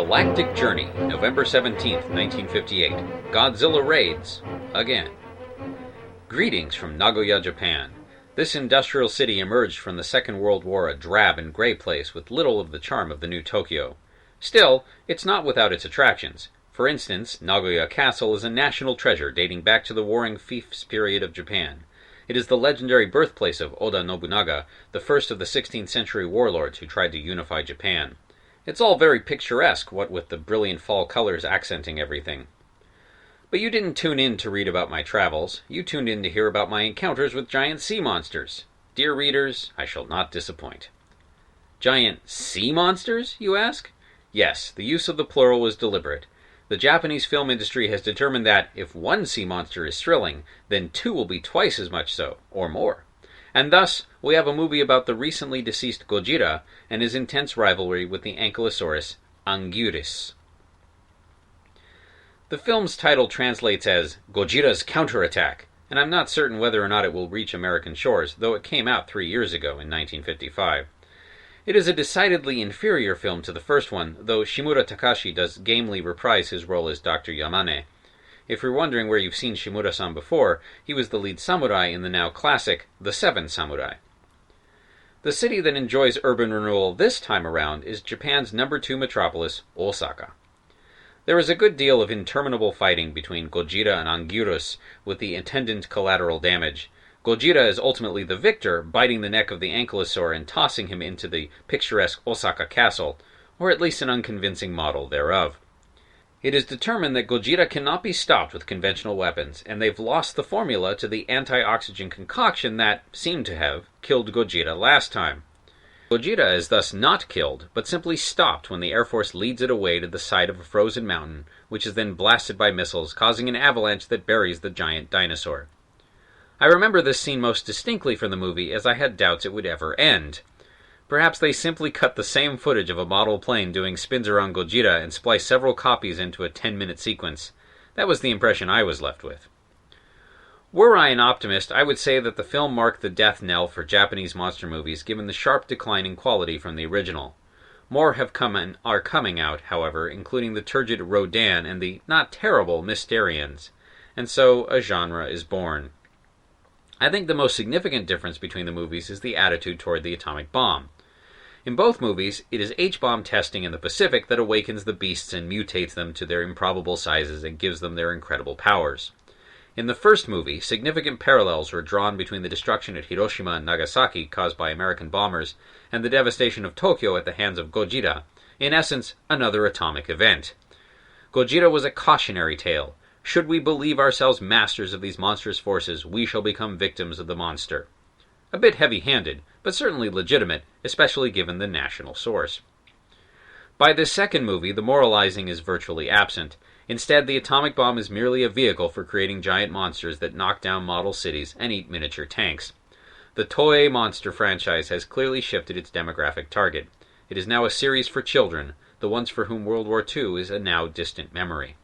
Galactic Journey, November 17th, 1958. Godzilla raids, again. Greetings from Nagoya, Japan. This industrial city emerged from the Second World War a drab and gray place with little of the charm of the new Tokyo. Still, it's not without its attractions. For instance, Nagoya Castle is a national treasure dating back to the warring fiefs period of Japan. It is the legendary birthplace of Oda Nobunaga, the first of the 16th century warlords who tried to unify Japan. It's all very picturesque, what with the brilliant fall colors accenting everything. But you didn't tune in to read about my travels. You tuned in to hear about my encounters with giant sea monsters. Dear readers, I shall not disappoint. Giant sea monsters, you ask? Yes, the use of the plural was deliberate. The Japanese film industry has determined that, if one sea monster is thrilling, then two will be twice as much so, or more. And thus, we have a movie about the recently deceased Godzilla and his intense rivalry with the ankylosaurus Anguirus. The film's title translates as Godzilla's Counterattack, and I'm not certain whether or not it will reach American shores, though it came out 3 years ago in 1955. It is a decidedly inferior film to the first one, though Shimura Takashi does gamely reprise his role as Dr. Yamane. If you're wondering where you've seen Shimura-san before, he was the lead samurai in the now classic The Seven Samurai. The city that enjoys urban renewal this time around is Japan's number 2 metropolis, Osaka. There is a good deal of interminable fighting between Gojira and Anguirus, with the attendant collateral damage. Gojira is ultimately the victor, biting the neck of the ankylosaur and tossing him into the picturesque Osaka castle, or at least an unconvincing model thereof. It is determined that Gojira cannot be stopped with conventional weapons, and they've lost the formula to the anti-oxygen concoction that, seemed to have, killed Gojira last time. Gojira is thus not killed, but simply stopped when the Air Force leads it away to the side of a frozen mountain, which is then blasted by missiles, causing an avalanche that buries the giant dinosaur. I remember this scene most distinctly from the movie, as I had doubts it would ever end. Perhaps they simply cut the same footage of a model plane doing spins around Gojira and spliced several copies into a 10-minute sequence. That was the impression I was left with. Were I an optimist, I would say that the film marked the death knell for Japanese monster movies, given the sharp decline in quality from the original. More have come and are coming out, however, including the turgid Rodan and the not-terrible Mysterians. And so, a genre is born. I think the most significant difference between the movies is the attitude toward the atomic bomb. In both movies, it is H-bomb testing in the Pacific that awakens the beasts and mutates them to their improbable sizes and gives them their incredible powers. In the first movie, significant parallels were drawn between the destruction at Hiroshima and Nagasaki caused by American bombers and the devastation of Tokyo at the hands of Gojira, in essence, another atomic event. Gojira was a cautionary tale. Should we believe ourselves masters of these monstrous forces, we shall become victims of the monster. A bit heavy-handed, but certainly legitimate, especially given the national source. By this second movie, the moralizing is virtually absent. Instead, the atomic bomb is merely a vehicle for creating giant monsters that knock down model cities and eat miniature tanks. The Toei Monster franchise has clearly shifted its demographic target. It is now a series for children, the ones for whom World War II is a now distant memory.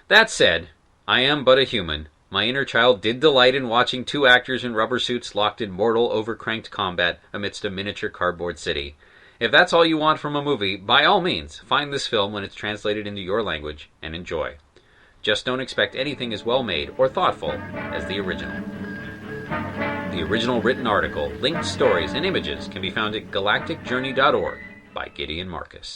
That said, I am but a human. My inner child did delight in watching two actors in rubber suits locked in mortal, overcranked combat amidst a miniature cardboard city. If that's all you want from a movie, by all means, find this film when it's translated into your language and enjoy. Just don't expect anything as well made or thoughtful as the original. The original written article, linked stories, and images can be found at galacticjourney.org by Gideon Marcus.